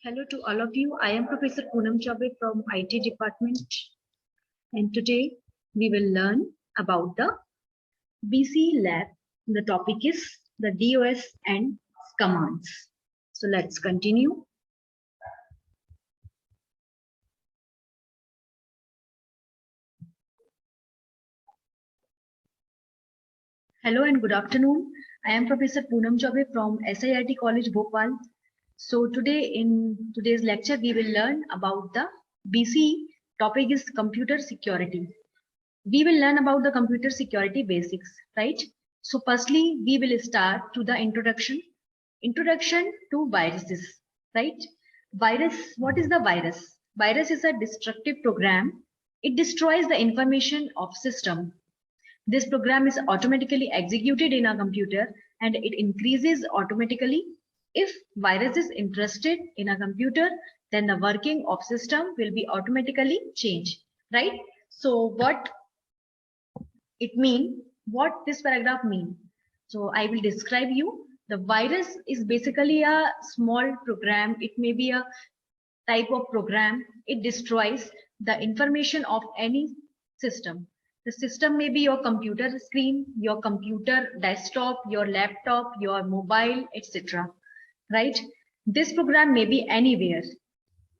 Hello to all of you. I am Professor Poonam Chaubey from IT department, and today we will learn about the BC lab. The topic is the DOS and commands. So let's continue. Hello and good afternoon. I am Professor Poonam Chaubey from SIIT College Bhopal. So today in today's lecture we will learn about the BC topic is computer security. We will learn about the computer security basics, right? So firstly, we will start to the introduction to viruses, right? Virus, what is the virus? Virus is a destructive program. It destroys the information of system. This program is automatically executed in a computer and it increases automatically. If virus is interested in a computer, then the working of system will be automatically changed, right? So what it mean, what this paragraph mean? So I will describe you. The virus is basically a small program. It may be a type of program. It destroys the information of any system. The system may be your computer screen, your computer desktop, your laptop, your mobile, etc. Right? This program may be anywhere.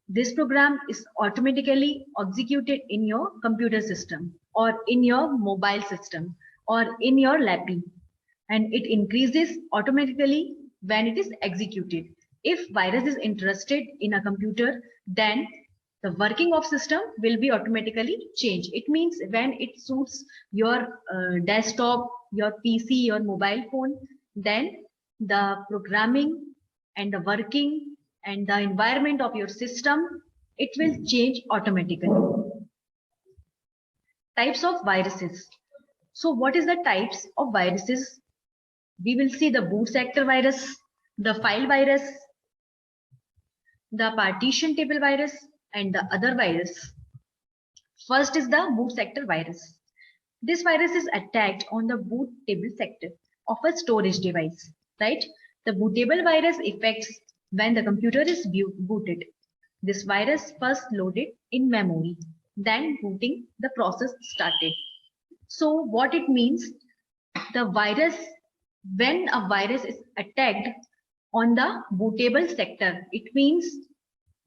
This program is automatically executed in your computer system or in your mobile system or in your laptop, and it increases automatically when it is executed. If virus is interested in a computer, then the working of system will be automatically changed. It means when it suits your desktop, your PC, your mobile phone, then the programming and the working and the environment of your system, it will change automatically. Types of viruses. So what is the types of viruses? We will see the boot sector virus, the file virus, the partition table virus, and the other virus. First is the boot sector virus. This virus is attacked on the boot table sector of a storage device, right? The bootable virus affects when the computer is booted. This virus first loaded in memory, then booting the process started. So what it means, the virus, when a virus is attacked on the bootable sector, it means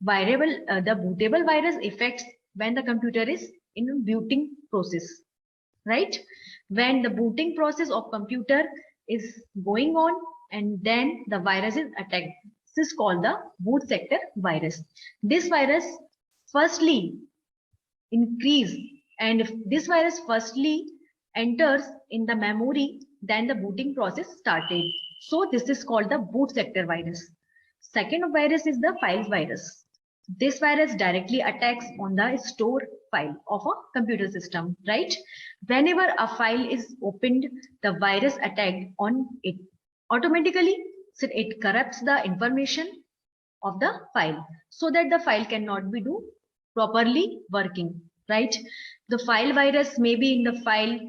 the bootable virus affects when the computer is in booting process, right? When the booting process of computer is going on and then the virus is attacked. This is called the boot sector virus. This virus firstly increase, and if this virus firstly enters in the memory, then the booting process started. So this is called the boot sector virus. Second virus is the files virus. This virus directly attacks on the store file of a computer system, right? Whenever a file is opened, the virus attacked on it. Automatically, so it corrupts the information of the file so that the file cannot be do properly working, right? The file virus may be in the file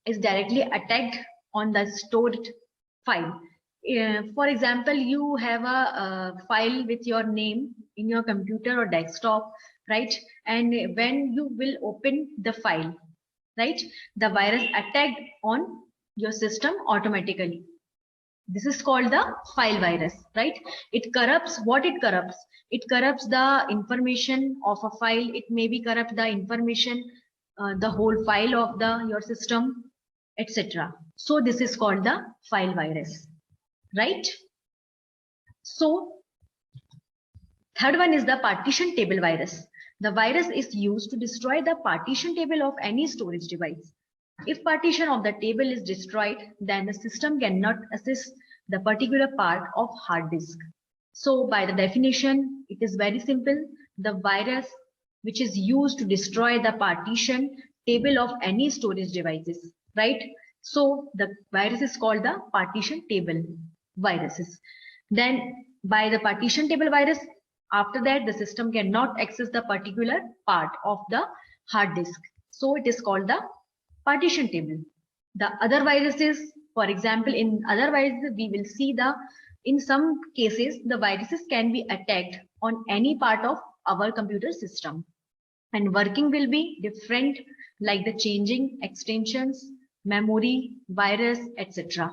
is directly attacked on the stored file. For example, you have a file with your name in your computer or desktop, right? And when you will open the file, right, the virus attacked on your system automatically. This is called the file virus, right? It corrupts what it corrupts. It corrupts the information of a file. It may be corrupt the information, the whole file of the your system, etc. So this is called the file virus, right? So third one is the partition table virus. The virus is used to destroy the partition table of any storage device. If partition of the table is destroyed, then the system cannot access the particular part of hard disk. So by the definition, it is very simple. The virus which is used to destroy the partition table of any storage devices, right? So the virus is called the partition table viruses. Then by the partition table virus, after that the system cannot access the particular part of the hard disk. So it is called the partition table. The other viruses, for example, in other viruses, we will see the In some cases, the viruses can be attacked on any part of our computer system, and working will be different, like the changing extensions, memory, virus, etc.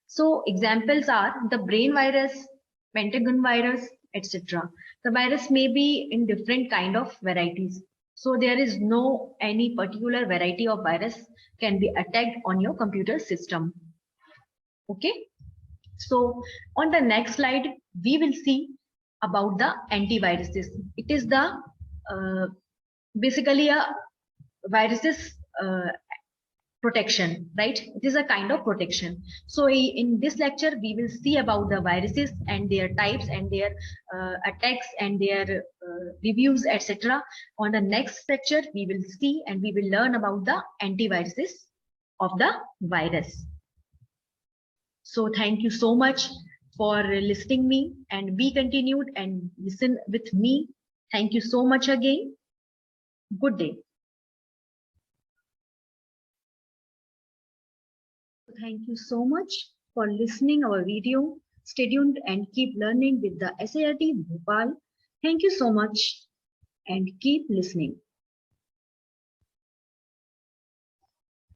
So examples are the brain virus, pentagon virus, etc. The virus may be in different kind of varieties. So there is no any particular variety of virus can be attacked on your computer system. Okay. So on the next slide, we will see about the antiviruses. It is the basically a viruses protection, right? It is a kind of protection. So in this lecture, we will see about the viruses and their types and their attacks and their reviews, etc. On the next lecture, we will see and we will learn about the antiviruses of the virus. So thank you so much for listening me, and be continued and listen with me. Thank you so much again. Good day. Thank you so much for listening our video. Stay tuned and keep learning with the SART Bhopal. Thank you so much and keep listening.